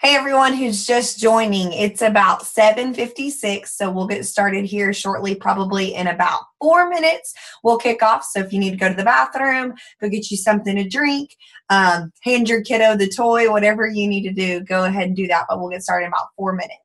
Hey everyone who's just joining. It's about 7:56, so we'll get started here shortly, probably in about 4 minutes. We'll kick off. So if you need to go to the bathroom, go get you something to drink, hand your kiddo the toy, whatever you need to do, go ahead and do that. But we'll get started in about 4 minutes.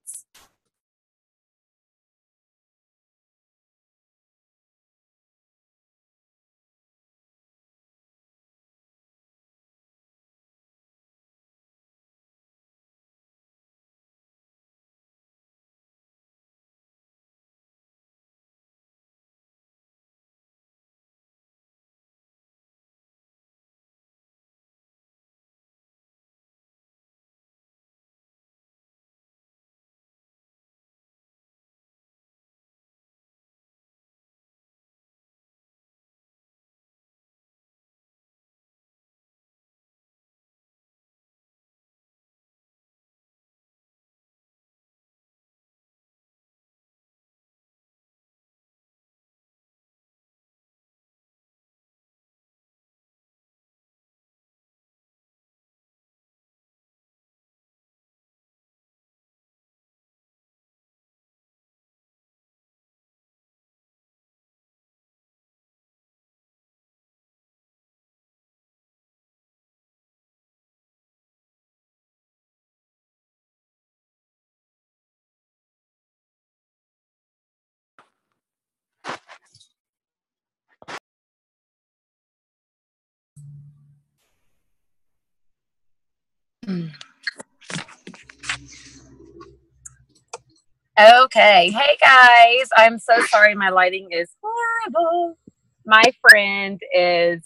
Okay. Hey guys, I'm so sorry my lighting is horrible. My friend is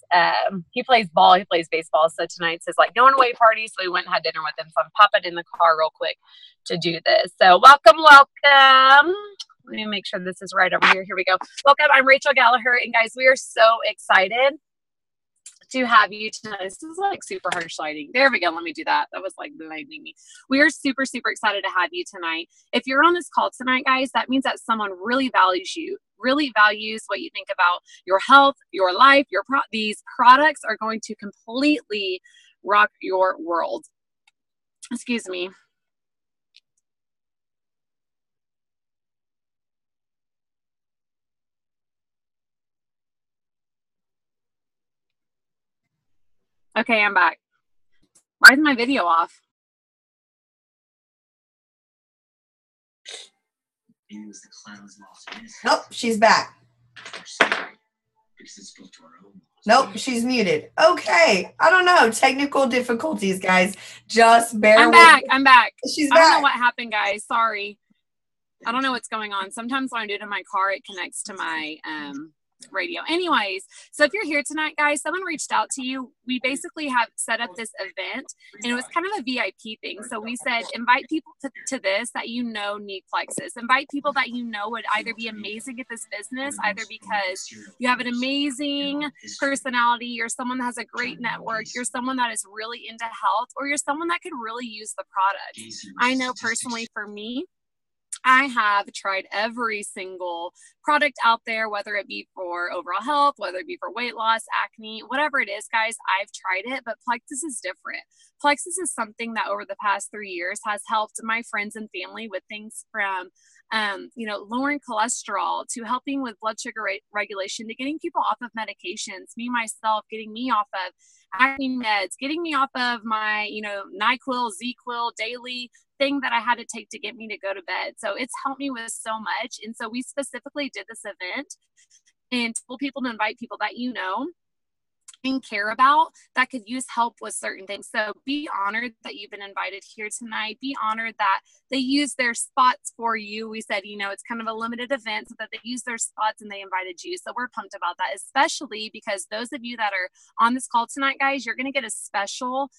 he plays ball, he plays baseball, so tonight's his like going away party, so we went and had dinner with him. So I'm popping in the car real quick to do this. So welcome. Let me make sure this is right over here. Here we go. Welcome. I'm Rachel Gallagher, and guys, we are so excited to have you tonight. This is like super harsh lighting. There we go. Let me do that. That was like blinding me. We are super, super excited to have you tonight. If you're on this call tonight, guys, that means that someone really values you, really values what you think about your health, your life, these products are going to completely rock your world. Excuse me. Okay, I'm back. Why is my video off? Nope, she's back. Nope, she's muted. Okay, I don't know. Technical difficulties, guys. Just bear with me. I'm back. She's back. back. I don't know what happened, guys. Sorry. I don't know what's going on. Sometimes when I do it in my car, it connects to my radio. Anyways, so if you're here tonight, guys, someone reached out to you. We basically have set up this event, and it was kind of a VIP thing. So we said, invite people to this that you know need Plexus. Invite people that you know would either be amazing at this business, either because you have an amazing personality, you're someone that has a great network, you're someone that is really into health, or you're someone that could really use the product. I know personally for me, I have tried every single product out there, whether it be for overall health, whether it be for weight loss, acne, whatever it is, guys, I've tried it, but Plexus is different. Plexus is something that over the past 3 years has helped my friends and family with things from, lowering cholesterol to helping with blood sugar regulation to getting people off of medications, myself, getting me off of acne meds, getting me off of my, NyQuil, ZQuil daily thing that I had to take to get me to go to bed. So it's helped me with so much. And so we specifically did this event and told people to invite people that you know and care about that could use help with certain things. So be honored that you've been invited here tonight. Be honored that they use their spots for you. We said, it's kind of a limited event so that they use their spots and they invited you. So we're pumped about that, especially because those of you that are on this call tonight, guys, you're going to get a special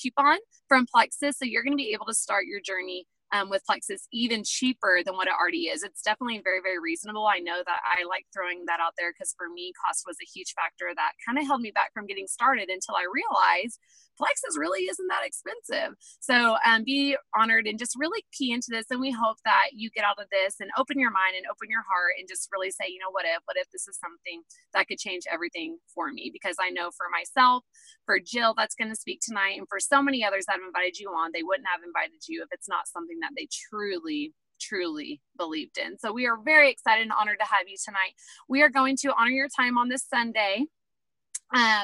coupon from Plexus. So you're going to be able to start your journey with Plexus even cheaper than what it already is. It's definitely very, very reasonable. I know that I like throwing that out there because for me, cost was a huge factor that kind of held me back from getting started until I realized Plexus really isn't that expensive. So be honored and just really key into this. And we hope that you get out of this and open your mind and open your heart and just really say, what if this is something that could change everything for me? Because I know for myself, for Jill, that's going to speak tonight, and for so many others that have invited you on, they wouldn't have invited you if it's not something that they truly believed in. So we are very excited and honored to have you tonight. We are going to honor your time on this Sunday.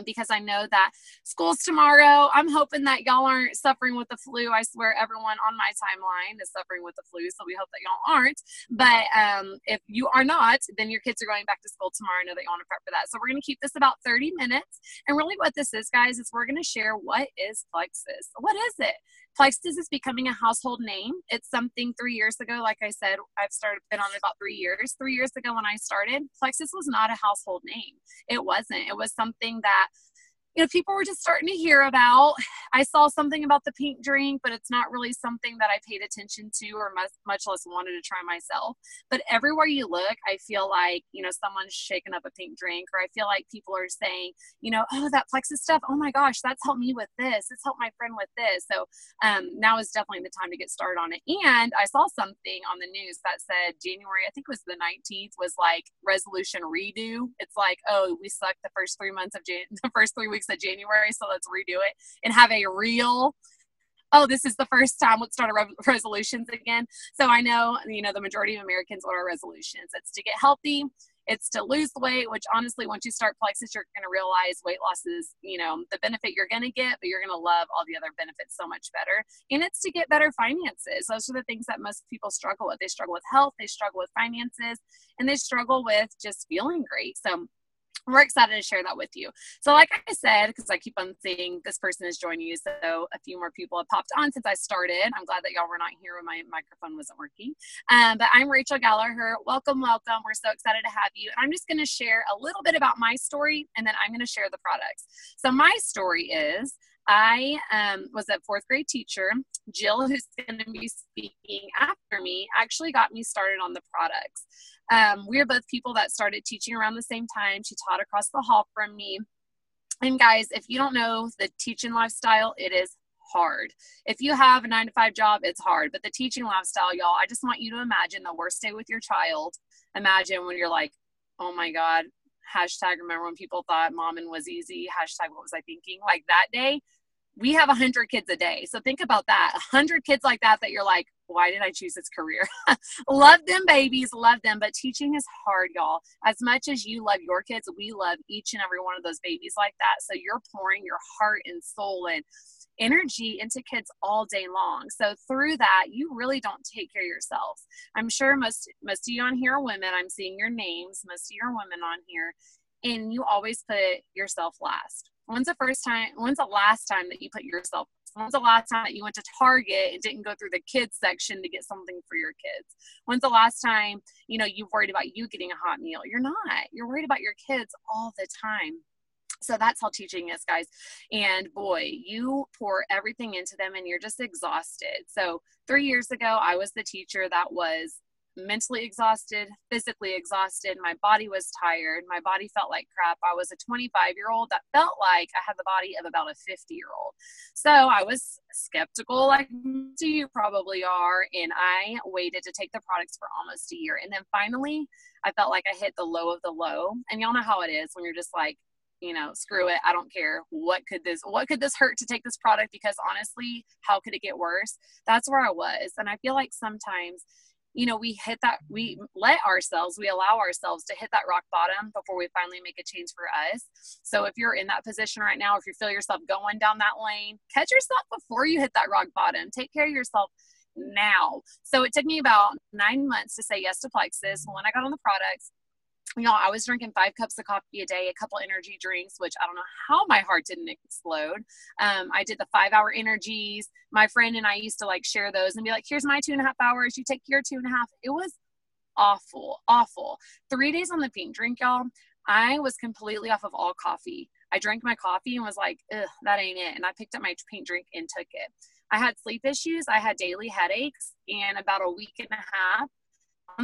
Because I know that school's tomorrow. I'm hoping that y'all aren't suffering with the flu. I swear everyone on my timeline is suffering with the flu, so we hope that y'all aren't. But if you are not, then your kids are going back to school tomorrow. I know that you want to prep for that. So we're going to keep this about 30 minutes. And really what this is, guys, is we're going to share what is Plexus. What is it? Plexus is becoming a household name. It's something 3 years ago, like I said, been on it about 3 years. 3 years ago when I started, Plexus was not a household name. It wasn't. It was something that people were just starting to hear about. I saw something about the pink drink, but it's not really something that I paid attention to or much less wanted to try myself. But everywhere you look, I feel like, someone's shaking up a pink drink, or I feel like people are saying, oh, that Plexus stuff, oh my gosh, that's helped me with this. It's helped my friend with this. So now is definitely the time to get started on it. And I saw something on the news that said January, I think it was the 19th, was like resolution redo. It's like, oh, we sucked the first 3 months of the first 3 weeks of January, so let's redo it and have a real, oh, this is the first time, let's start resolutions again. So I know, the majority of Americans, what are resolutions? It's to get healthy. It's to lose the weight, which honestly, once you start Plexus, you're going to realize weight loss is, the benefit you're going to get, but you're going to love all the other benefits so much better. And it's to get better finances. Those are the things that most people struggle with. They struggle with health, they struggle with finances, and they struggle with just feeling great. So we're excited to share that with you. So like I said, because I keep on seeing this person is joining you, so a few more people have popped on since I started. I'm glad that y'all were not here when my microphone wasn't working. But I'm Rachel Gallagher. Welcome. We're so excited to have you. And I'm just going to share a little bit about my story, and then I'm going to share the products. So my story is, I was a fourth grade teacher. Jill, who's going to be speaking after me, actually got me started on the products. We are both people that started teaching around the same time. She taught across the hall from me. And guys, if you don't know the teaching lifestyle, it is hard. If you have a 9-to-5 job, it's hard. But the teaching lifestyle, y'all, I just want you to imagine the worst day with your child. Imagine when you're like, oh my God, hashtag remember when people thought momming was easy, hashtag what was I thinking? Like that day, we have 100 kids a day. So think about that. 100 kids like that you're like, why did I choose this career? Love them babies, love them. But teaching is hard, y'all. As much as you love your kids, we love each and every one of those babies like that. So you're pouring your heart and soul and energy into kids all day long. So through that, you really don't take care of yourselves. I'm sure most of you on here are women. I'm seeing your names. Most of you are women on here. And you always put yourself last. When's the last time that you put yourself? When's the last time that you went to Target and didn't go through the kids section to get something for your kids? When's the last time, you've worried about you getting a hot meal? You're not. You're worried about your kids all the time. So that's how teaching is, guys. And boy, you pour everything into them and you're just exhausted. So 3 years ago, I was the teacher that was mentally exhausted, physically exhausted. My body was tired. My body felt like crap. I was a 25-year-old that felt like I had the body of about a 50-year-old. So I was skeptical, like you probably are, and I waited to take the products for almost a year. And then finally, I felt like I hit the low of the low. And y'all know how it is when you're just like, screw it. I don't care. What could this hurt to take this product? Because honestly, how could it get worse? That's where I was. And I feel like sometimes we allow ourselves to hit that rock bottom before we finally make a change for us. So if you're in that position right now, if you feel yourself going down that lane, catch yourself before you hit that rock bottom. Take care of yourself now. So it took me about 9 months to say yes to Plexus. When I got on the products, I was drinking 5 cups of coffee a day, a couple energy drinks, which I don't know how my heart didn't explode. I did the 5-hour energies. My friend and I used to share those and be like, here's my 2.5 hours. You take your 2.5. It was awful, awful. 3 days on the pink drink, y'all. I was completely off of all coffee. I drank my coffee and was like, ugh, that ain't it. And I picked up my pink drink and took it. I had sleep issues. I had daily headaches, and about a week and a half,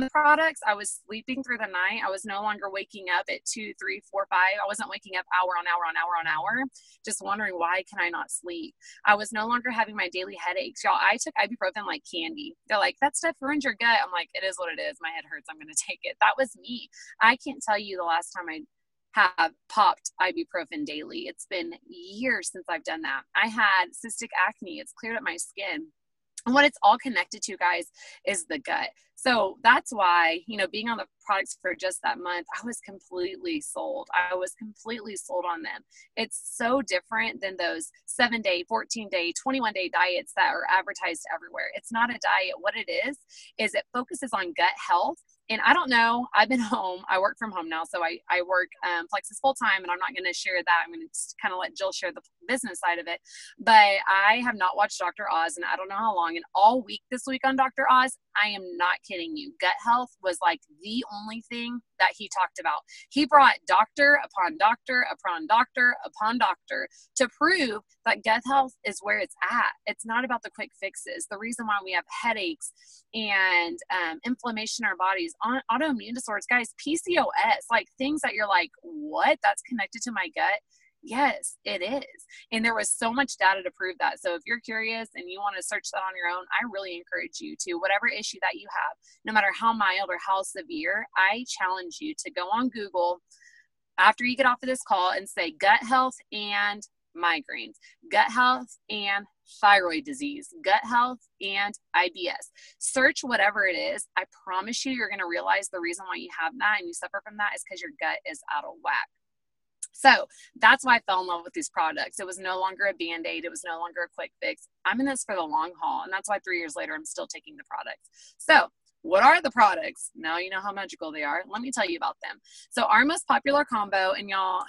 the products, I was sleeping through the night. I was no longer waking up at 2, 3, 4, 5. I wasn't waking up hour on hour on hour on hour, just wondering, why can I not sleep? I was no longer having my daily headaches. Y'all, I took ibuprofen like candy. They're like, that stuff ruins your gut. I'm like, it is what it is. My head hurts. I'm going to take it. That was me. I can't tell you the last time I have popped ibuprofen daily. It's been years since I've done that. I had cystic acne. It's cleared up my skin. And what it's all connected to, guys, is the gut. So that's why, you know, being on the products for just that month, I was completely sold. I was completely sold on them. It's so different than those 7-day, 14-day, 21-day diets that are advertised everywhere. It's not a diet. What it is it focuses on gut health. And I don't know, I've been home. I work from home now. So I work Plexus full time, and I'm not going to share that. I'm going to kind of let Jill share the business side of it. But I have not watched Dr. Oz, and I don't know how long. And all week this week on Dr. Oz, I am not kidding you. Gut health was like the only thing that he talked about. He brought doctor upon doctor upon doctor upon doctor to prove that gut health is where it's at. It's not about the quick fixes. The reason why we have headaches and inflammation in our bodies, autoimmune disorders, guys, PCOS, like things that you're like, what? That's connected to my gut? Yes, it is. And there was so much data to prove that. So if you're curious and you want to search that on your own, I really encourage you to, whatever issue that you have, no matter how mild or how severe, I challenge you to go on Google after you get off of this call and say gut health and migraines, gut health and thyroid disease, gut health and IBS. Search whatever it is. I promise you're going to realize the reason why you have that and you suffer from that is because your gut is out of whack. So that's why I fell in love with these products. It was no longer a Band-Aid. It was no longer a quick fix. I'm in this for the long haul. And that's why 3 years later, I'm still taking the products. So what are the products? Now you know how magical they are. Let me tell you about them. So our most popular combo, and y'all,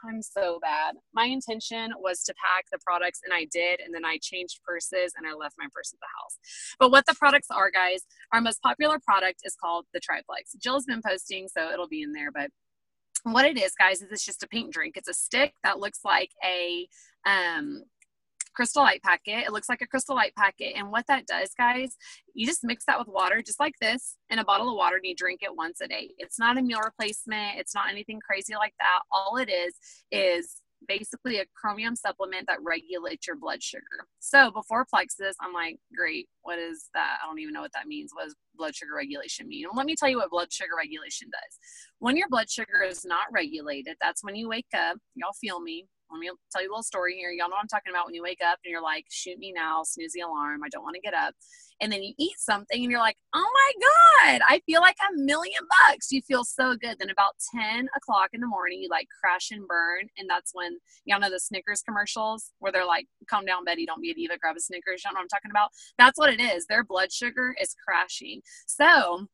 I'm so bad. My intention was to pack the products, and I did, and then I changed purses and I left my purse at the house. But what the products are, guys, our most popular product is called the Triplex. Jill's been posting, so it'll be in there, but what it is, guys, is it's just a pink drink. It's a stick that looks like a Crystal Light packet. It looks like a Crystal Light packet. And what that does, guys, you just mix that with water, just like this, in a bottle of water, and you drink it once a day. It's not a meal replacement. It's not anything crazy like that. All it is basically a chromium supplement that regulates your blood sugar. So before Plexus, I'm like, great, what is that? I don't even know what that means. What does blood sugar regulation mean? And let me tell you what blood sugar regulation does. When your blood sugar is not regulated, that's when you wake up. Y'all feel me? Let me tell you a little story here. Y'all know what I'm talking about. When you wake up and you're like, shoot me now, snooze the alarm, I don't want to get up. And then you eat something and you're like, oh my God, I feel like $1,000,000. You feel so good. Then about 10 o'clock in the morning, you like crash and burn. And that's when, y'all know the Snickers commercials where they're like, calm down, Betty, don't be a diva, grab a Snickers. You know what I'm talking about? That's what it is. Their blood sugar is crashing. So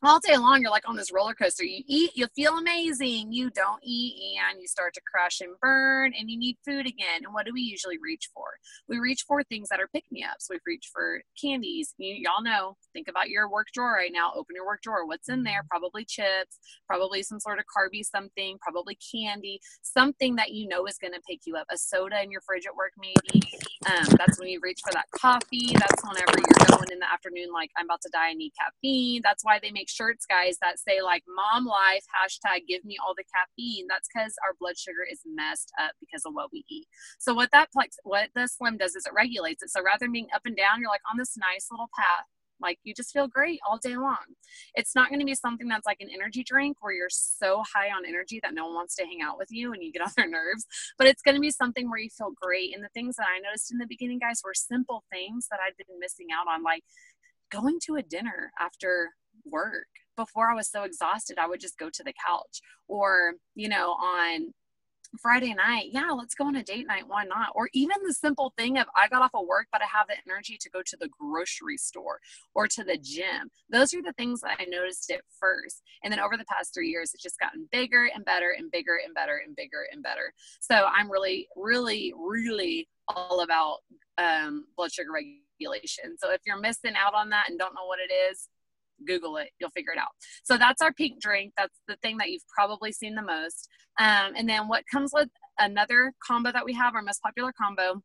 all day long, you're like on this roller coaster. You eat, you feel amazing. You don't eat, and you start to crash and burn, and you need food again. And what do we usually reach for? We reach for things that are pick-me-ups. We reach for candies. Y'all know, think about your work drawer right now. Open your work drawer. What's in there? Probably chips, probably some sort of carby something, probably candy, something that you know is going to pick you up. A soda in your fridge at work, maybe. That's when you reach for that coffee. That's whenever you're going in the afternoon, like, I'm about to die, I need caffeine. That's why they make shirts, guys, that say like mom life, hashtag give me all the caffeine. That's because our blood sugar is messed up because of what we eat. So what the Slim does is it regulates it. So rather than being up and down, you're like on this nice little path. Like, you just feel great all day long. It's not going to be something that's like an energy drink where you're so high on energy that no one wants to hang out with you and you get on their nerves, but it's going to be something where you feel great. And the things that I noticed in the beginning, guys, were simple things that I'd been missing out on, like going to a dinner after work. Before I was so exhausted, I would just go to the couch, or, on Friday night, yeah, let's go on a date night. Why not? Or even the simple thing of I got off of work, but I have the energy to go to the grocery store or to the gym. Those are the things that I noticed at first. And then over the past 3 years, it's just gotten bigger and better and bigger and better and bigger and better. So I'm really, really, really all about blood sugar regulation. So if you're missing out on that and don't know what it is, Google it, you'll figure it out. So that's our pink drink. That's the thing that you've probably seen the most. And then what comes with another combo that we have, our most popular combo,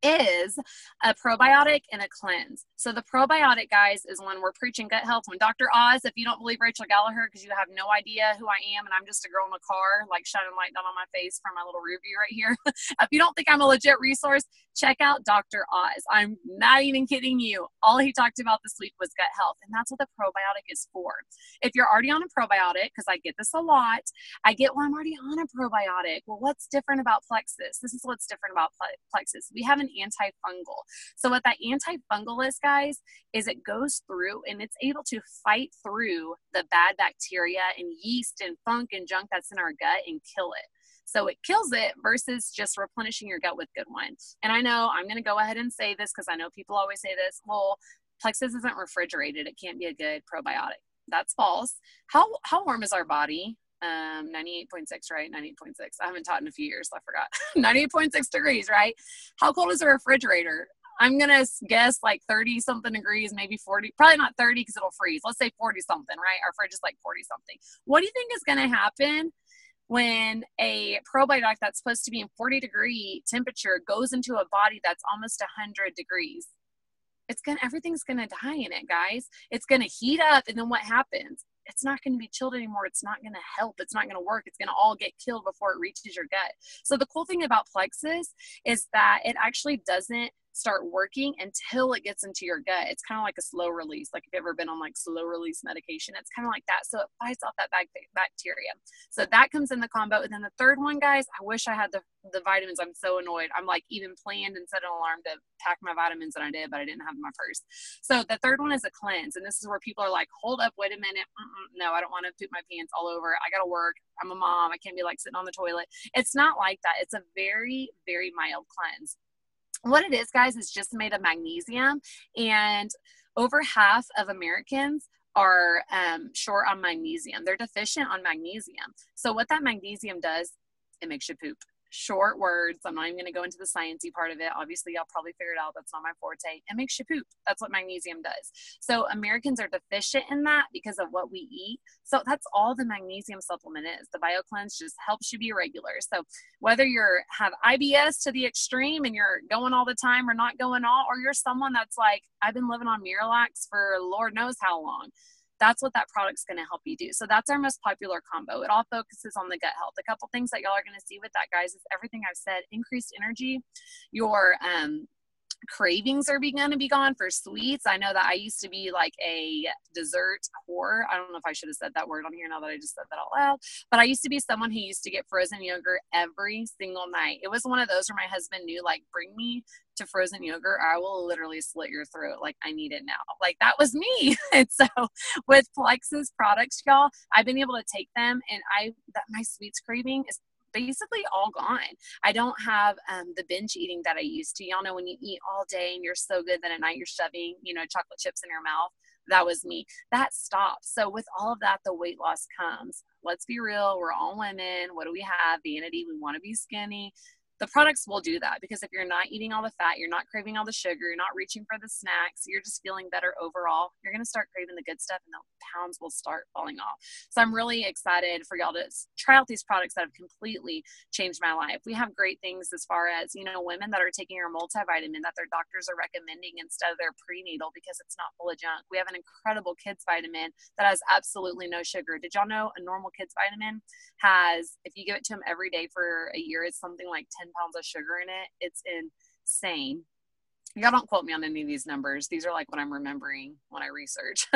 is a probiotic and a cleanse. So the probiotic, guys, is when we're preaching gut health. When Dr. Oz, if you don't believe Rachel Gallagher because you have no idea who I am and I'm just a girl in a car, like shining light down on my face from my little rear view right here. If you don't think I'm a legit resource, check out Dr. Oz. I'm not even kidding you. All he talked about this week was gut health, and that's what the probiotic is for. If you're already on a probiotic, because I get this a lot, I get, well, I'm already on a probiotic. Well, what's different about Plexus? This is what's different about Plexus. We have an antifungal. So what that antifungal is, guys, is it goes through and it's able to fight through the bad bacteria and yeast and funk and junk that's in our gut and kill it. So it kills it versus just replenishing your gut with good ones. And I know I'm going to go ahead and say this because I know people always say this. Well, Plexus isn't refrigerated. It can't be a good probiotic. That's false. How warm is our body? 98.6, right? 98.6. I haven't taught in a few years, so I forgot. 98.6 degrees, right? How cold is a refrigerator? I'm going to guess like 30 something degrees, maybe 40, probably not 30 because it'll freeze. Let's say 40 something, right? Our fridge is like 40 something. What do you think is going to happen when a probiotic that's supposed to be in 40-degree temperature goes into a body that's almost 100 degrees? Everything's going to die in it, guys. It's going to heat up, and then what happens? It's not going to be chilled anymore. It's not going to help. It's not going to work. It's going to all get killed before it reaches your gut. So the cool thing about Plexus is that it actually doesn't start working until it gets into your gut. It's kind of like a slow release. Like if you've ever been on like slow release medication, it's kind of like that. So it fights off that bacteria. So that comes in the combo. And then the third one, guys, I wish I had the vitamins. I'm so annoyed. I'm like even planned and set an alarm to pack my vitamins, and I did, but I didn't have my purse. So the third one is a cleanse. And this is where people are like, hold up, wait a minute. No, I don't want to poop my pants all over. I got to work. I'm a mom. I can't be like sitting on the toilet. It's not like that. It's a very, very mild cleanse. What it is, guys, is just made of magnesium, and over half of Americans are short on magnesium. They're deficient on magnesium. So what that magnesium does, it makes you poop. Short words. I'm not even going to go into the sciencey part of it. Obviously, y'all probably figured out that's not my forte. It makes you poop. That's what magnesium does. So Americans are deficient in that because of what we eat. So that's all the magnesium supplement is. The BioCleanse just helps you be regular. So whether you're have IBS to the extreme and you're going all the time or not going all, or you're someone that's like, I've been living on Miralax for Lord knows how long, that's what that product's going to help you do. So that's our most popular combo. It all focuses on the gut health. A couple things that y'all are going to see with that, guys, is everything I've said: increased energy, your cravings are going to be gone for sweets. I know that I used to be like a dessert whore. I don't know if I should have said that word on here now that I just said that out loud, but I used to be someone who used to get frozen yogurt every single night. It was one of those where my husband knew, like, bring me to frozen yogurt, I will literally slit your throat. Like, I need it now. Like, that was me. And so with Plexus products, y'all, I've been able to take them, and my sweets craving is basically all gone. I don't have the binge eating that I used to. Y'all know when you eat all day and you're so good that at night you're shoving, chocolate chips in your mouth. That was me. That stopped. So with all of that, the weight loss comes. Let's be real. We're all women. What do we have? Vanity. We want to be skinny. The products will do that, because if you're not eating all the fat, you're not craving all the sugar, you're not reaching for the snacks, you're just feeling better overall, you're going to start craving the good stuff, and the pounds will start falling off. So I'm really excited for y'all to try out these products that have completely changed my life. We have great things as far as, women that are taking our multivitamin that their doctors are recommending instead of their prenatal, because it's not full of junk. We have an incredible kids vitamin that has absolutely no sugar. Did y'all know a normal kids vitamin has, if you give it to them every day for a year, it's something like 10 pounds of sugar in it? It's insane. Y'all don't quote me on any of these numbers. These are like what I'm remembering when I research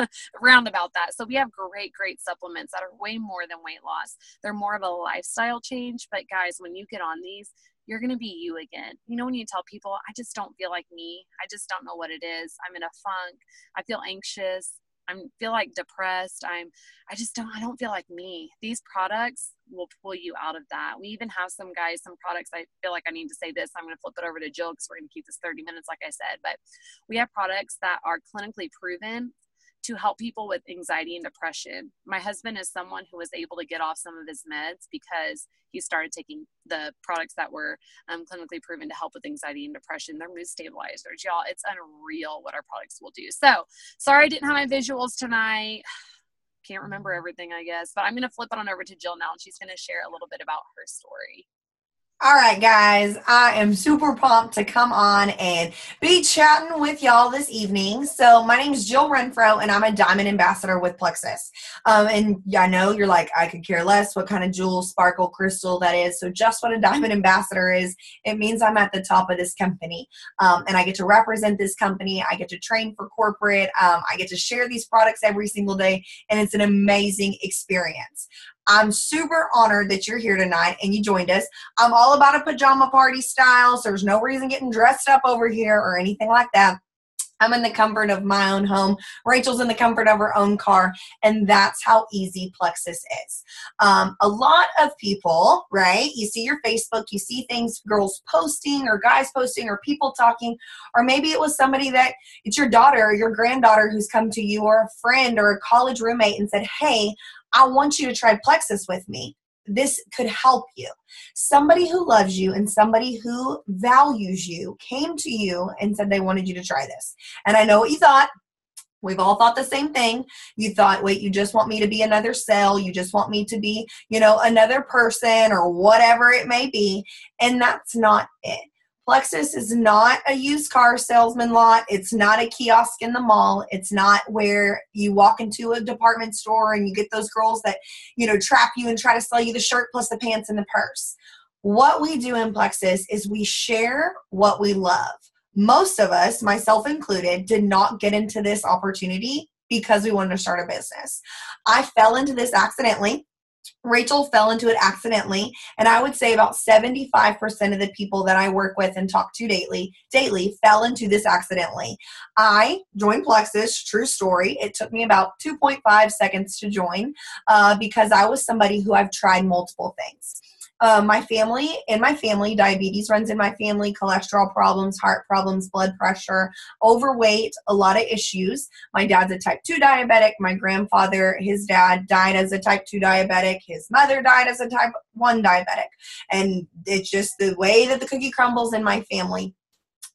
around about that. So we have great supplements that are way more than weight loss. They're more of a lifestyle change. But guys, when you get on these, you're going to be you again. When you tell people, I just don't feel like me. I just don't know what it is. I'm in a funk. I feel anxious. I feel like depressed. I don't feel like me. These products will pull you out of that. We even have some products. I feel like I need to say this. I'm going to flip it over to Jill because we're going to keep this 30 minutes, like I said. But we have products that are clinically proven to help people with anxiety and depression. My husband is someone who was able to get off some of his meds because he started taking the products that were clinically proven to help with anxiety and depression. They're mood stabilizers, y'all. It's unreal what our products will do. So sorry I didn't have my visuals tonight. Can't remember everything, I guess, but I'm going to flip it on over to Jill now, and she's going to share a little bit about her story. All right, guys, I am super pumped to come on and be chatting with y'all this evening. So my name is Jill Renfro, and I'm a Diamond Ambassador with Plexus. And I know you're like, I could care less what kind of jewel, sparkle, crystal that is. So just what a Diamond Ambassador is, it means I'm at the top of this company. And I get to represent this company. I get to train for corporate. I get to share these products every single day, and it's an amazing experience. I'm super honored that you're here tonight and you joined us. I'm all about a pajama party style, so there's no reason getting dressed up over here or anything like that. I'm in the comfort of my own home. Rachel's in the comfort of her own car, and that's how easy Plexus is. A lot of people, right? You see your Facebook, you see things, girls posting or guys posting or people talking, or maybe it was somebody that it's your daughter or your granddaughter who's come to you, or a friend or a college roommate and said, hey, I want you to try Plexus with me. This could help you. Somebody who loves you and somebody who values you came to you and said they wanted you to try this. And I know what you thought. We've all thought the same thing. You thought, wait, you just want me to be another cell. You just want me to be, another person or whatever it may be. And that's not it. Plexus is not a used car salesman lot. It's not a kiosk in the mall. It's not where you walk into a department store and you get those girls that, trap you and try to sell you the shirt plus the pants and the purse. What we do in Plexus is we share what we love. Most of us, myself included, did not get into this opportunity because we wanted to start a business. I fell into this accidentally. Rachel fell into it accidentally, and I would say about 75% of the people that I work with and talk to daily fell into this accidentally. I joined Plexus, true story. It took me about 2.5 seconds to join because I was somebody who I've tried multiple things. My family, diabetes runs in my family, cholesterol problems, heart problems, blood pressure, overweight, a lot of issues. My dad's a type 2 diabetic. My grandfather, his dad died as a type 2 diabetic. His mother died as a type 1 diabetic. And it's just the way that the cookie crumbles in my family.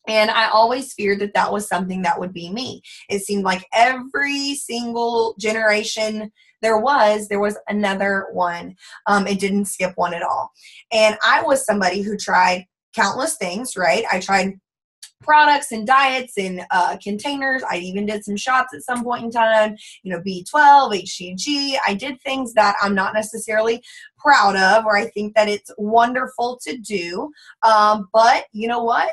And I always feared that that was something that would be me. It seemed like every single generation there was another one. It didn't skip one at all. And I was somebody who tried countless things, right? I tried products and diets and containers. I even did some shots at some point in time, B12, HCG. I did things that I'm not necessarily proud of, or I think that it's wonderful to do. But you know what?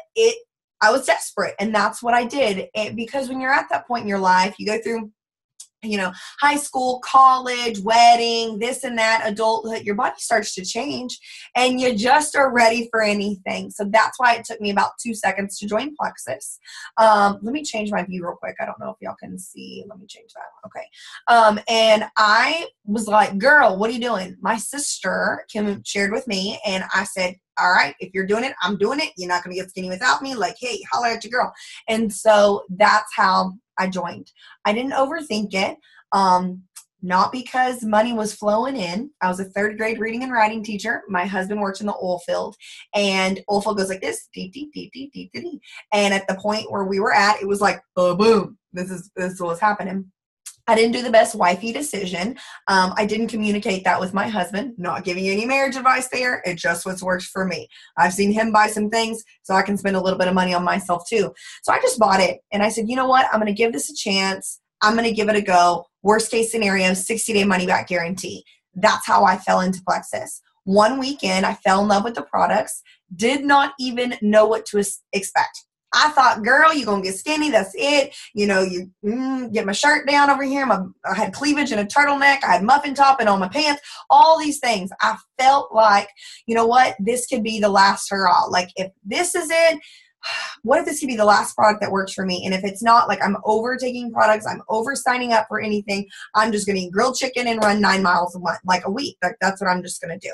I was desperate, and that's what I did. Because when you're at that point in your life, you go through high school, college, wedding, this and that, adulthood, your body starts to change and you just are ready for anything. So that's why it took me about 2 seconds to join Plexus. Let me change my view real quick. I don't know if y'all can see. Let me change that. Okay. And I was like, girl, what are you doing? My sister, Kim, shared with me, and I said, all right, if you're doing it, I'm doing it. You're not going to get skinny without me. Like, hey, holler at your girl. And so that's how I joined. I didn't overthink it. Not because money was flowing in. I was a 3rd grade reading and writing teacher. My husband works in the oil field, and oil field goes like this, dee, dee, dee, dee, dee, dee, dee. And at the point where we were at, it was like, boom, this is what's happening. I didn't do the best wifey decision. I didn't communicate that with my husband. Not giving you any marriage advice there. It just what's worked for me. I've seen him buy some things, so I can spend a little bit of money on myself too. So I just bought it, and I said, you know what? I'm going to give this a chance. I'm going to give it a go. Worst case scenario, 60-day money back guarantee. That's how I fell into Plexus. One weekend, I fell in love with the products. Did not even know what to expect. I thought, girl, you're going to get skinny. That's it. Get my shirt down over here. I had cleavage and a turtleneck. I had muffin top and on my pants, all these things. I felt like, you know what? This could be the last hurrah. Like, if this is it, what if this could be the last product that works for me? And if it's not, like, I'm overtaking products, I'm over signing up for anything, I'm just going to eat grilled chicken and run 9 miles a week. That's what I'm just going to do.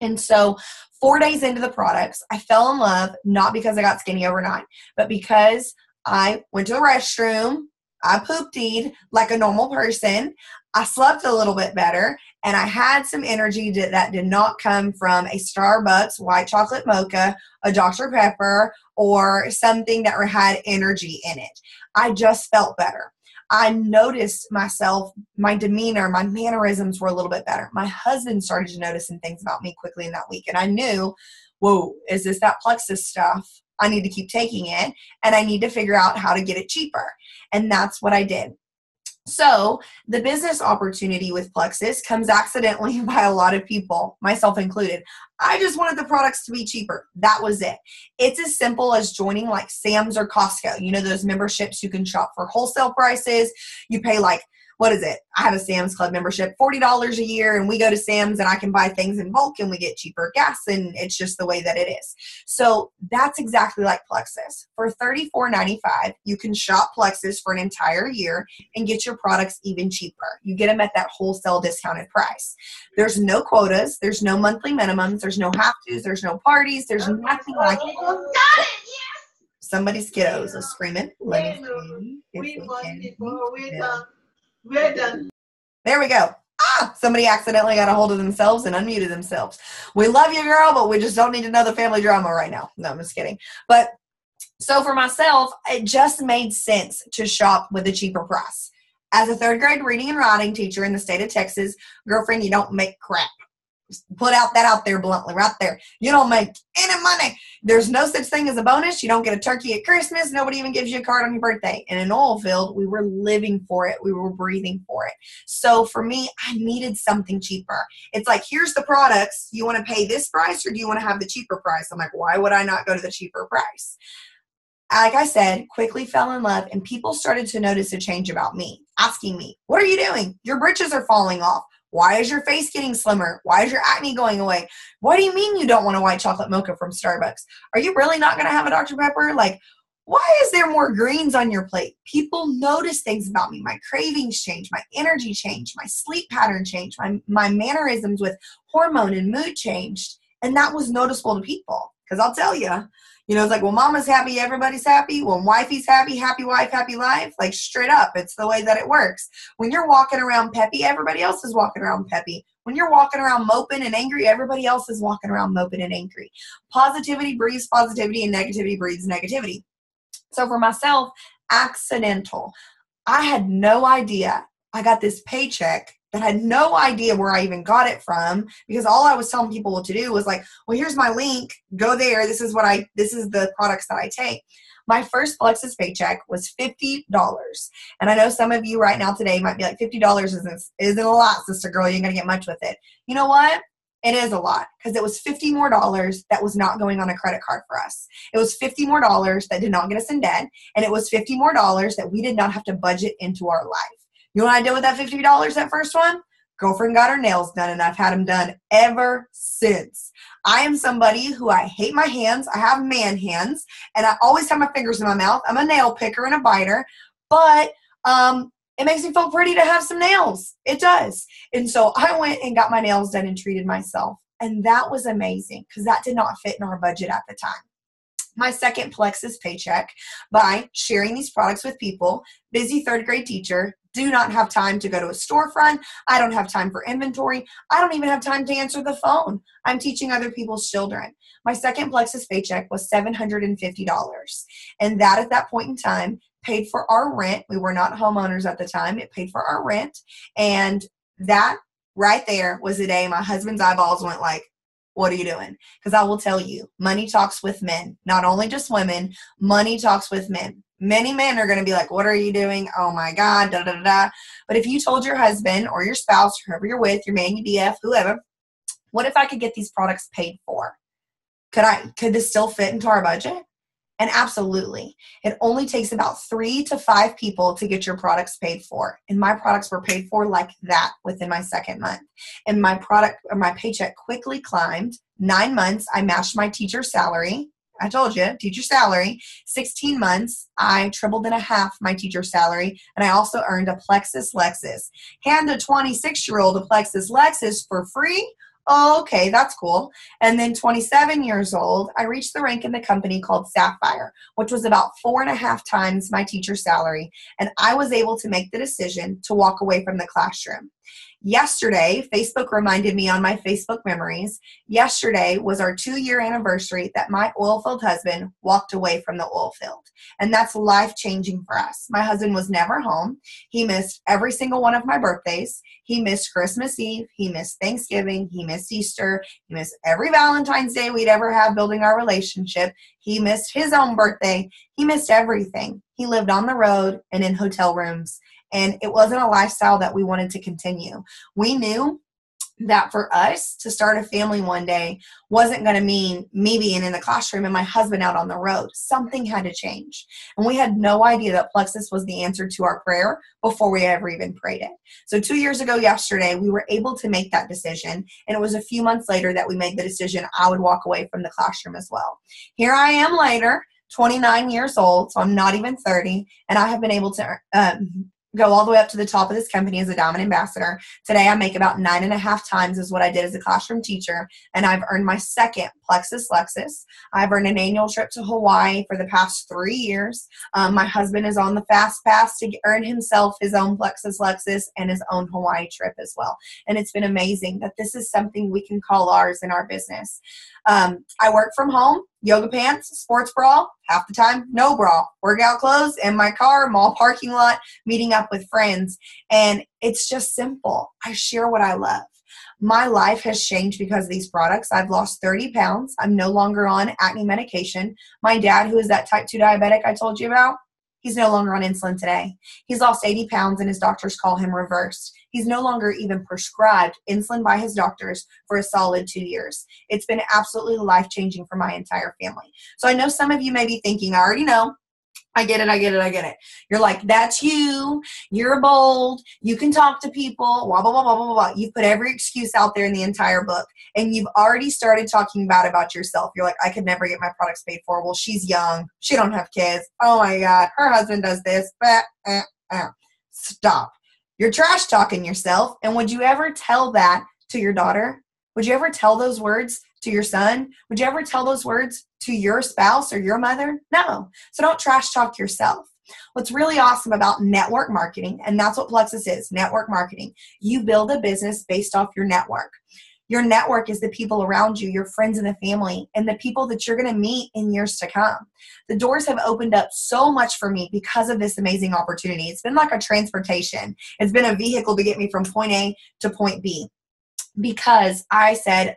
And so 4 days into the products, I fell in love, not because I got skinny overnight, but because I went to the restroom, I pooped-eed like a normal person, I slept a little bit better, and I had some energy that did not come from a Starbucks white chocolate mocha, a Dr. Pepper, or something that had energy in it. I just felt better. I noticed myself, my demeanor, my mannerisms were a little bit better. My husband started to notice some things about me quickly in that week, and I knew whoa, is this that Plexus stuff? I need to keep taking it, and I need to figure out how to get it cheaper. And that's what I did. So the business opportunity with Plexus comes accidentally by a lot of people, myself included. I just wanted the products to be cheaper. That was it. It's as simple as joining like Sam's or Costco. You know, those memberships you can shop for wholesale prices. You pay like, what is it? I have a Sam's Club membership, $40 a year, and we go to Sam's and I can buy things in bulk and we get cheaper gas, and it's just the way that it is. So that's exactly like Plexus. For $34.95, you can shop Plexus for an entire year and get your products even cheaper. You get them at that wholesale discounted price. There's no quotas. There's no monthly minimums. There's no have-tos. There's no parties. There's nothing like it. Got it, yes. Somebody's kiddos are screaming. Let me see if we can. We're done. There we go. Somebody accidentally got a hold of themselves and unmuted themselves. We love you, girl, but we just don't need to know the family drama right now. No, I'm just kidding. But so for myself, it just made sense to shop with a cheaper price. As a third grade reading and writing teacher in the state of Texas, girlfriend, you don't make crap. Put that out there bluntly, right there. You don't make any money. There's no such thing as a bonus. You don't get a turkey at Christmas. Nobody even gives you a card on your birthday. And in Oilfield, we were living for it. We were breathing for it. So for me, I needed something cheaper. It's like, here's the products. You want to pay this price or do you want to have the cheaper price? I'm like, why would I not go to the cheaper price? Like I said, quickly fell in love, and people started to notice a change about me, asking me, what are you doing? Your britches are falling off. Why is your face getting slimmer? Why is your acne going away? What do you mean you don't want a white chocolate mocha from Starbucks? Are you really not going to have a Dr. Pepper? Like, why is there more greens on your plate? People notice things about me. My cravings change, my energy changed, my sleep pattern changed, my mannerisms with hormone and mood changed. And that was noticeable to people. Because I'll tell you, it's like, well, mama's happy, everybody's happy. When wifey's happy, happy wife, happy life. Like, straight up, it's the way that it works. When you're walking around peppy, everybody else is walking around peppy. When you're walking around moping and angry, everybody else is walking around moping and angry. Positivity breeds positivity, and negativity breeds negativity. So for myself, accidental. I had no idea. I got this paycheck that I had no idea where I even got it from, because all I was telling people what to do was like, well, here's my link, go there. This is the products that I take. My first Plexus paycheck was $50. And I know some of you right now today might be like, $50 isn't a lot, sister girl. You ain't going to get much with it. You know what? It is a lot, because it was $50 more that was not going on a credit card for us. It was $50 more that did not get us in debt. And it was $50 more that we did not have to budget into our life. You know what I did with that $50, that first one? Girlfriend got her nails done, and I've had them done ever since. I am somebody who I hate my hands. I have man hands, and I always have my fingers in my mouth. I'm a nail picker and a biter, but it makes me feel pretty to have some nails. It does. And so I went and got my nails done and treated myself, and that was amazing because that did not fit in our budget at the time. My second Plexus paycheck, by sharing these products with people, busy third grade teacher, do not have time to go to a storefront. I don't have time for inventory. I don't even have time to answer the phone. I'm teaching other people's children. My second Plexus paycheck was $750. And that at that point in time paid for our rent. We were not homeowners at the time. It paid for our rent. And that right there was the day my husband's eyeballs went like, what are you doing? Because I will tell you, money talks with men, not only just women. Money talks with men. Many men are going to be like, what are you doing? Oh my God, da, da, da, da. But if you told your husband or your spouse, whoever you're with, your man, your BF, whoever, what if I could get these products paid for? Could this still fit into our budget? And absolutely. It only takes about 3 to 5 people to get your products paid for. And my products were paid for like that within my second month. And my paycheck quickly climbed. 9 months, I matched my teacher salary. I told you, teacher salary. 16 months, I tripled and a half my teacher salary. And I also earned a Plexus Lexus. Hand a 26-year-old a Plexus Lexus for free? Oh, okay, that's cool. And then 27 years old, I reached the rank in the company called Sapphire, which was about 4.5 times my teacher salary. And I was able to make the decision to walk away from the classroom. Yesterday, Facebook reminded me on my Facebook memories, yesterday was our 2-year anniversary that my oil-filled husband walked away from the oil field. And that's life-changing for us. My husband was never home. He missed every single one of my birthdays. He missed Christmas Eve. He missed Thanksgiving. He missed Easter. He missed every Valentine's Day we'd ever have building our relationship. He missed his own birthday. He missed everything. He lived on the road and in hotel rooms. And it wasn't a lifestyle that we wanted to continue. We knew that for us to start a family one day wasn't going to mean me being in the classroom and my husband out on the road. Something had to change. And we had no idea that Plexus was the answer to our prayer before we ever even prayed it. So 2 years ago yesterday, we were able to make that decision. And it was a few months later that we made the decision I would walk away from the classroom as well. Here I am later, 29 years old, so I'm not even 30, and I have been able to go all the way up to the top of this company as a Diamond Ambassador. Today, I make about 9.5 times as what I did as a classroom teacher, and I've earned my second Plexus Lexus. I've earned an annual trip to Hawaii for the past 3 years. My husband is on the fast pass to earn himself his own Plexus Lexus and his own Hawaii trip as well. And it's been amazing that this is something we can call ours in our business. I work from home, yoga pants, sports bra, half the time, no bra, workout clothes, in my car, mall parking lot, meeting up with friends. And it's just simple. I share what I love. My life has changed because of these products. I've lost 30 pounds. I'm no longer on acne medication. My dad, who is that type 2 diabetic I told you about, he's no longer on insulin today. He's lost 80 pounds and his doctors call him reversed. He's no longer even prescribed insulin by his doctors for a solid 2 years. It's been absolutely life-changing for my entire family. So I know some of you may be thinking, I already know. I get it. You're like, that's you. You're bold. You can talk to people. Blah, blah, blah, blah, blah, blah. You've put every excuse out there in the entire book. And you've already started talking bad about yourself. You're like, I could never get my products paid for. Well, she's young. She don't have kids. Oh, my God. Her husband does this. Stop. You're trash talking yourself. And would you ever tell that to your daughter? Would you ever tell those words to your son? Would you ever tell those words to your spouse or your mother? No. So don't trash talk yourself. What's really awesome about network marketing, and that's what Plexus is, network marketing. You build a business based off your network. Your network is the people around you, your friends and the family, and the people that you're going to meet in years to come. The doors have opened up so much for me because of this amazing opportunity. It's been like a transportation. It's been a vehicle to get me from point A to point B. Because I said,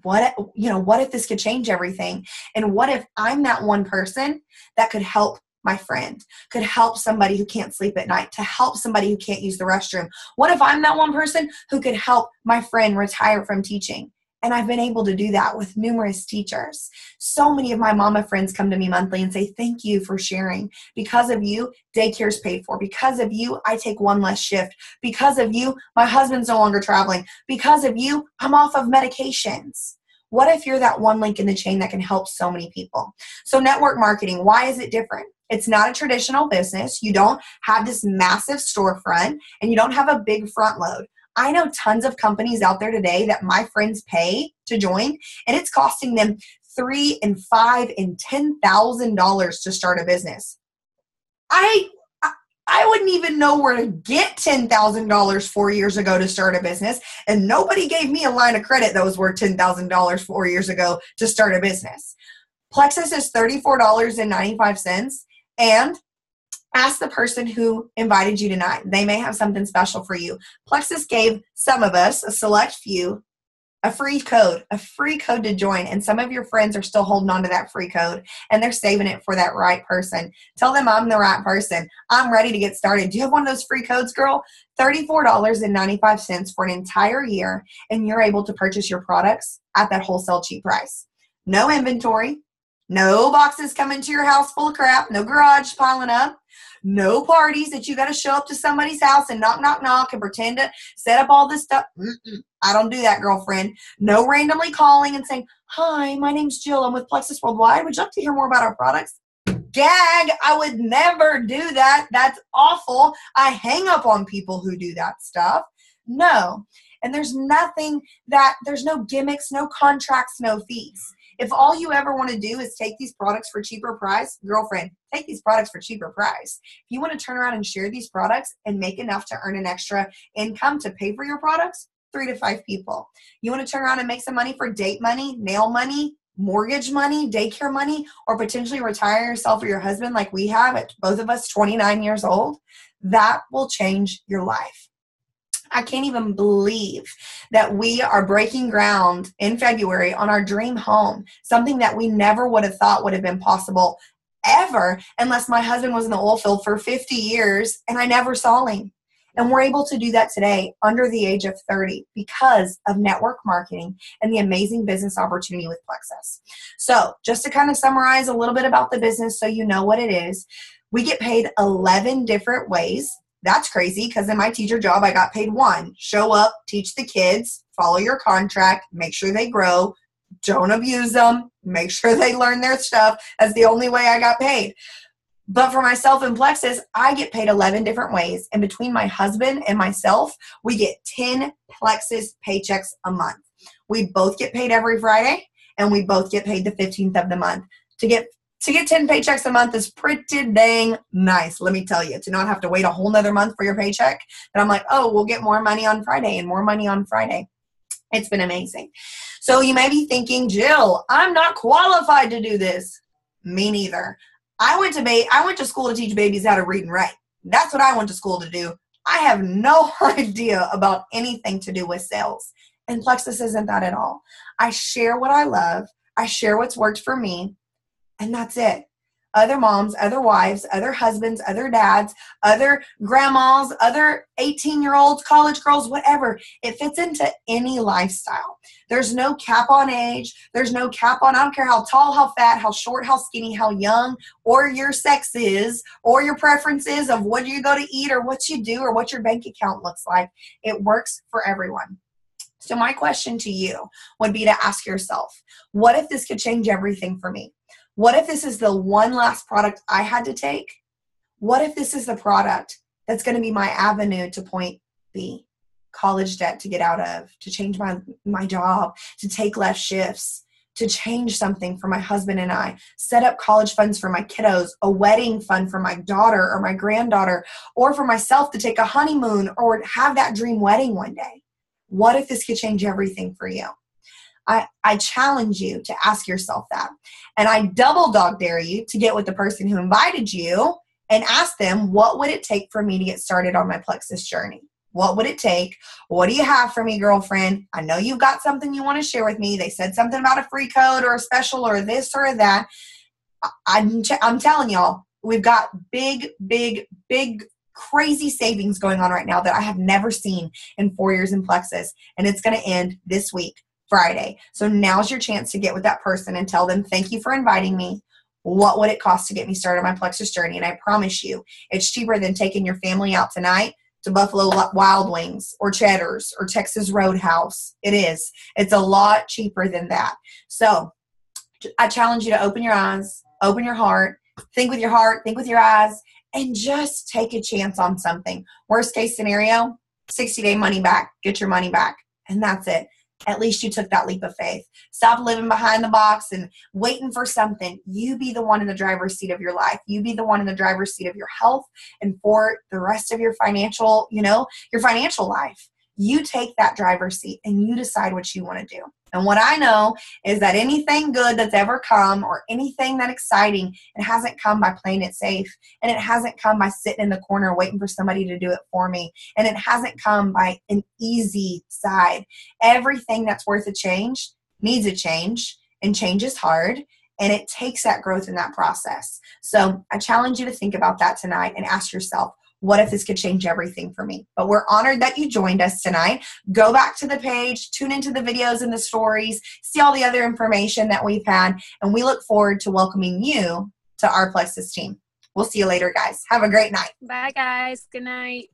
what if this could change everything? And what if I'm that one person that could help my friend, could help somebody who can't sleep at night, to help somebody who can't use the restroom? What if I'm that one person who could help my friend retire from teaching? And I've been able to do that with numerous teachers. So many of my mama friends come to me monthly and say, thank you for sharing. Because of you, daycare's paid for. Because of you, I take one less shift. Because of you, my husband's no longer traveling. Because of you, I'm off of medications. What if you're that one link in the chain that can help so many people? So network marketing, why is it different? It's not a traditional business. You don't have this massive storefront and you don't have a big front load. I know tons of companies out there today that my friends pay to join, and it's costing them $3,000 and $5,000 and $10,000 to start a business. I wouldn't even know where to get $10,000 4 years ago to start a business, and nobody gave me a line of credit that was worth $10,000 4 years ago to start a business. Plexus is $34.95, and ask the person who invited you tonight. They may have something special for you. Plexus gave some of us, a select few, a free code to join. And some of your friends are still holding on to that free code and they're saving it for that right person. Tell them I'm the right person. I'm ready to get started. Do you have one of those free codes, girl? $34.95 for an entire year. And you're able to purchase your products at that wholesale cheap price. No inventory. No boxes coming to your house full of crap. No garage piling up. No parties that you got to show up to somebody's house and knock and pretend to set up all this stuff. I don't do that, girlfriend. No randomly calling and saying, hi, my name's Jill. I'm with Plexus Worldwide. Would you like to hear more about our products? Gag. I would never do that. That's awful. I hang up on people who do that stuff. No. And there's no gimmicks, no contracts, no fees. If all you ever want to do is take these products for cheaper price, girlfriend, take these products for cheaper price. If you want to turn around and share these products and make enough to earn an extra income to pay for your products, 3 to 5 people. You want to turn around and make some money for date money, nail money, mortgage money, daycare money, or potentially retire yourself or your husband like we have at both of us 29 years old, that will change your life. I can't even believe that we are breaking ground in February on our dream home, something that we never would have thought would have been possible ever unless my husband was in the oil field for 50 years and I never saw him. And we're able to do that today under the age of 30 because of network marketing and the amazing business opportunity with Plexus. So just to kind of summarize a little bit about the business so you know what it is, we get paid 11 different ways. That's crazy because in my teacher job, I got paid 1. Show up, teach the kids, follow your contract, make sure they grow, don't abuse them, make sure they learn their stuff. That's the only way I got paid. But for myself and Plexus, I get paid 11 different ways. And between my husband and myself, we get 10 Plexus paychecks a month. We both get paid every Friday, and we both get paid the 15th of the month. To get 10 paychecks a month is pretty dang nice, let me tell you. To not have to wait a whole nother month for your paycheck. And I'm like, oh, we'll get more money on Friday and more money on Friday. It's been amazing. So you may be thinking, Jill, I'm not qualified to do this. Me neither. I went to school to teach babies how to read and write. That's what I went to school to do. I have no idea about anything to do with sales. And Plexus isn't that at all. I share what I love. I share what's worked for me. And that's it. Other moms, other wives, other husbands, other dads, other grandmas, other 18-year-olds, college girls, whatever. It fits into any lifestyle. There's no cap on age. There's no cap on, I don't care how tall, how fat, how short, how skinny, how young, or your sex is, or your preferences of what you go to eat or what you do or what your bank account looks like. It works for everyone. So my question to you would be to ask yourself, what if this could change everything for me? What if this is the one last product I had to take? What if this is the product that's going to be my avenue to point B? College debt to get out of, to change my job, to take less shifts, to change something for my husband and I, set up college funds for my kiddos, a wedding fund for my daughter or my granddaughter, or for myself to take a honeymoon or have that dream wedding one day. What if this could change everything for you? I challenge you to ask yourself that. And I double dog dare you to get with the person who invited you and ask them, what would it take for me to get started on my Plexus journey? What would it take? What do you have for me, girlfriend? I know you've got something you want to share with me. They said something about a free code or a special or this or that. I'm telling y'all, we've got big, crazy savings going on right now that I have never seen in 4 years in Plexus. And it's going to end this week, Friday. So now's your chance to get with that person and tell them, thank you for inviting me. What would it cost to get me started on my Plexus journey? And I promise you, it's cheaper than taking your family out tonight to Buffalo Wild Wings or Cheddar's or Texas Roadhouse. It is. It's a lot cheaper than that. So I challenge you to open your eyes, open your heart, think with your heart, think with your eyes, and just take a chance on something. Worst case scenario, 60-day money back. Get your money back. And that's it. At least you took that leap of faith. Stop living behind the box and waiting for something. You be the one in the driver's seat of your life. You be the one in the driver's seat of your health and for the rest of your financial, your financial life. You take that driver's seat and you decide what you want to do. And what I know is that anything good that's ever come or anything that exciting, it hasn't come by playing it safe. And it hasn't come by sitting in the corner waiting for somebody to do it for me. And it hasn't come by an easy side. Everything that's worth a change needs a change, and change is hard. And it takes that growth in that process. So I challenge you to think about that tonight and ask yourself, what if this could change everything for me? But we're honored that you joined us tonight. Go back to the page, tune into the videos and the stories, see all the other information that we've had, and we look forward to welcoming you to our Plexus team. We'll see you later, guys. Have a great night. Bye, guys. Good night.